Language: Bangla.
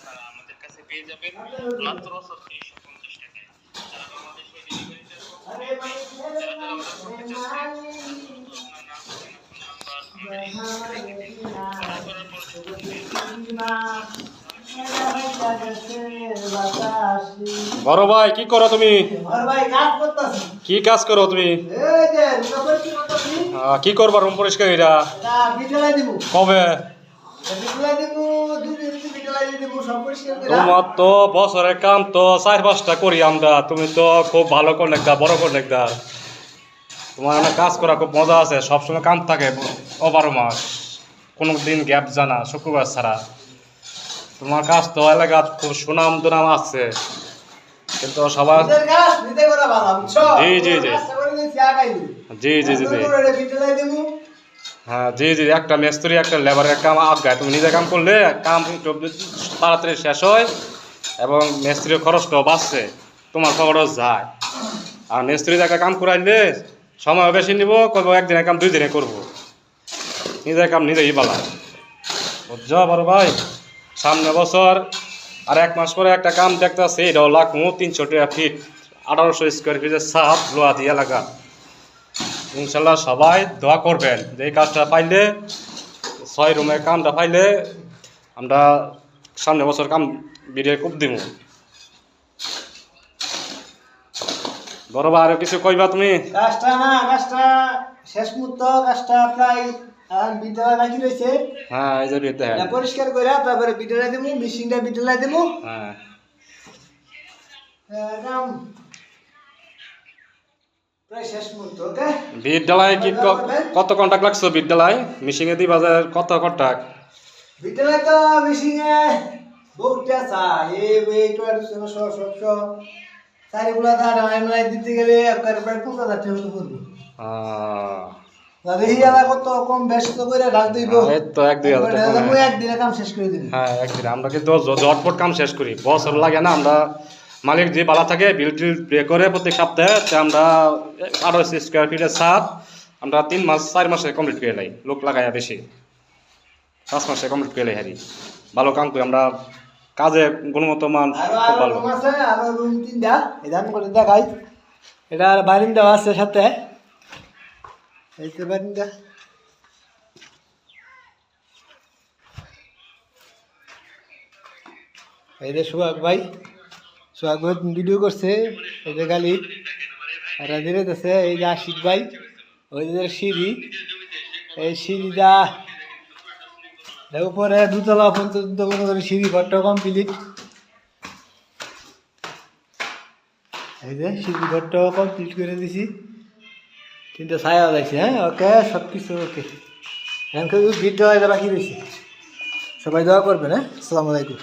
তারা আমাদের কাছে পেয়ে যাবেন মাত্র ৩৬৫০ টাকায়। যারা বাংলাদেশ ডেলিভারি চার্জ যারা যারা অর্ডার করতে চাচ্ছেন তারা দ্রুত আপনার নাম ঠিকানা ফোন নাম্বার আমাদের এই নম্বরে রেখে দিন। অর্ডার করার পর যখন পেয়ে বড় ভাই কি করো তুমি? কি কাজ করো তুমি? কি করবা রুম পরিষ্কার এটা? কবে? তোমার তো বছরের কাম তো ৪-৫টা করি আমরা, তুমি তো খুব ভালো কন্ট্রাক্টর, বড় কন্ট্রাক্টর। তোমার অনেক কাজ করা খুব মজা আছে, সবসময় কাম থাকে 12 মাস, কোনো দিন গ্যাপ জানা, শুক্রবার ছাড়া। তোমার কাজ তো এলাকা খুব সুনাম দুনাম আছে, কিন্তু সবার জি জি জি জি জি জি জি হ্যাঁ জি জি, একটা মিস্ত্রি একটা লেবারের কাম আগায়, তুমি নিজে কাম করলে কাম তাড়াতাড়ি শেষ হয় এবং মিস্ত্রির খরচটাও বাঁচছে, তোমার খরচ যায়। আর মিস্ত্রি একটা কাম করাইলে সময় বেশি নিব, করবো একদিনের কাম 2 দিনে করবো, নিজের কাম নিজেই বালা। বুঝছো বড় ভাই? সামনে বছর আর 1 মাস পরে একটা কাম দেখতেছে, এটাও লাগবো 300 টাকা ফিট, 1800 স্কোয়ার ফিটের ছাদ লোহা দিয়ে লাগা। ইনশাল্লাহ সবাই দোয়া করবেন যে এই কাজটা পাইলে, 6 রুমের কামটা পাইলে আমরা সামনে বছর কাম বিড়ে খুব দিব। বড় ভাই আরো কিছু কইবা তুমি? কাজটা শেষ মুহূর্ত, কাজটা প্রায় বিদ্যালয় বাকি রয়েছে। হ্যাঁ এই যে বিদ্যালয় পরিষ্কার করে তারপরে বিদ্যালয় দেবো, মিশিংটা বিদ্যালয় দেবো। হ্যাঁ প্রায় শেষ মুহূর্ত। ওকে, বিদ্যালয় কি কত কন্টাক্ট লাগছে? বিদ্যালয় মিশিংয়ে দি বাজার কত কন্টাক্ট? বিদ্যালয় তো মিশিংয়ে বহুটা চাই, এই তো সব চারিগুলা টাইমলাইন দিতে গেলে আপনার প্রায় 15,000 টাকা মতো পড়বে। কত কম ব্যস্ত করে রাখ দিব, এই তো 1-2 হাজার টাকা একদিনে কাম শেষ করে দিবি। হ্যাঁ একদিন আমরা কিন্তু ঝটপট কাম শেষ করি, বছর লাগে না। আমরা মালিক যে বালা থাকে বিল টিল পে করে প্রত্যেক সপ্তাহে, আমরা 1800 স্কোয়ার ফিটের ছাদ আমরা 3 মাস 4 মাসে কমপ্লিট করে লাই, লোক লাগাইয়া বেশি 5 মাসে কমপ্লিট করে লাই। হারি ভালো কাম করি আমরা, কাজে গুণগত মান খুব ভালো। আরো রুম 3টা এদান করে দেখাই, এটা বারিন্দা আছে সাথে, এই তো বারিন্দা। এই যে সোহাগ ভাই ভিডিও করছে, এই যে গালি আর ধীরে আছে। এই যে আশিক ভাই, ওই যে সিঁড়ি, এই সিঁড়িটা উপরে 2তলা পর্যন্ত সিঁড়ি ঘরটা কমপ্লিট। এই যে সিঁড়ি ঘরটাও কমপ্লিট করে দিছি, 3টা ছায়া লাগছে। হ্যাঁ ওকে, সব কিছু ওকে। এখন ভিডিও বাকি রয়েছে, সবাই দোয়া করবেন। হ্যাঁ, আসসালামু আলাইকুম।